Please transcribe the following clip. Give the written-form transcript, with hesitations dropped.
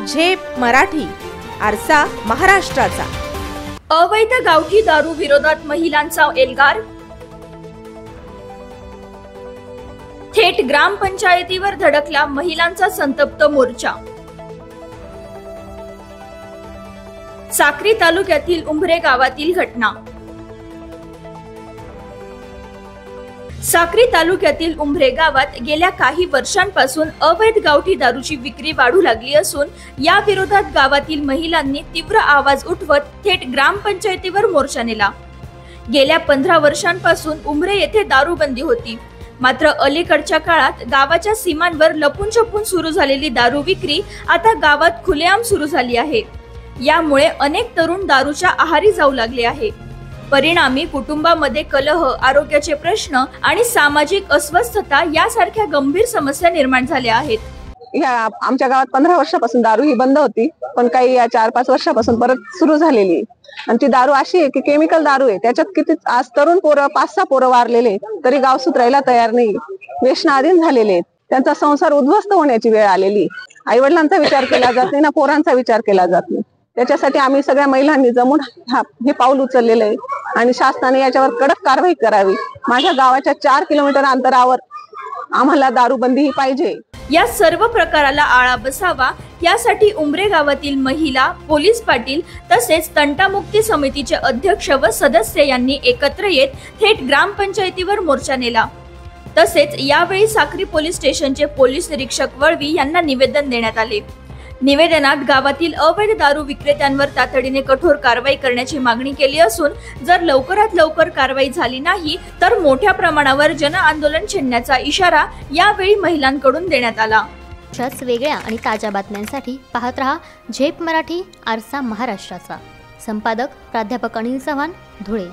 झेप मराठी, आरसा महाराष्ट्राचा। अवैध गावठी दारू विरोधात महिलांचा एल्गार, थेट ग्रामपंचायतीवर धडकला महिलांचा संतप्त मोर्चा। साक्री तालुक्यातील उंभरे गावातील घटना। साक्री तालुक्यातील उंभरे गावात गेल्या काही वर्षांपासून अवैध गावठी दारूची विक्री वाढू लागली असून या विरोधात गावातील महिलांनी तीव्र आवाज उठवत थेट ग्रामपंचायतीवर मोर्चा नेला। गेल्या 15 वर्षांपासून उंभरे येथे दारूबंदी होती, मात्र अलीकडच्या काळात गावाच्या सीमांवर लपून छपून सुरू झालेली दारू विक्री आता गावात खुलेआम सुरू झाली आहे। यामुळे अनेक तरुण दारूच्या आहारी जाऊ लागले आहे। परिणामी कुटुंबामध्ये कलह, आरोग्याचे प्रश्न आणि सामाजिक अस्वस्थता यासारख्या गंभीर समस्या निर्माण झाल्या आहेत। आमच्या गावात 15 वर्षापासून दारू ही बंद होती, पण काही या 4-5 वर्षापासून परत सुरू झालेली। आणि ती दारू अशी आहे की केमिकल दारू आहे, त्याच्यात किती आज तरुण पोरं 5-6 पोरं वारलेले तरी गाव सुधारायला तयार नाही, व्यसनाधीन झालेले, त्यांचा संसार उद्ध्वस्त होण्याची वेळ आलेली। आई वडिलांचा विचार केला जात नाही ना पोरांचा विचार केला जात नाही। त्याच्यासाठी आम्ही सगळ्या महिलांनी जमून हे पाऊल उचललेलं आहे आणि शासनाने याच्यावर कडक कारवाई करावी। माझ्या गावाच्या 4 किलोमीटर अंतरावर आम्हाला दारूबंदी ही पाहिजे। या सर्व प्रकाराला आळा बसावा यासाठी उंभरे गावातील महिला, पोलीस पाटील तसेच तंटामुक्ती समितीचे अध्यक्ष व सदस्य यांनी एकत्र येत थेट ग्रामपंचायतीवर मोर्चा नेला। तसेच यावेळी साक्री पोलीस स्टेशनचे पोलीस निरीक्षक वळवी यांना निवेदन देण्यात आले। निवेदनात गावातील अवैध दारू विक्रेत्यांवर तातडीने कठोर कारवाई करण्याची मागणी केली असून जर लवकरात लवकर कारवाई झाली नाही तर मोठ्या प्रमाणावर जन आंदोलन छेडण्याचा इशारा यावेळी महिलांकडून देण्यात आला। अशाच वेगळ्या आणि ताज्या बातम्यांसाठी पाहत रहा झेप मराठी, आरसा महाराष्ट्राचा। संपादक प्राध्यापक अनिल चव्हाण, धुळे।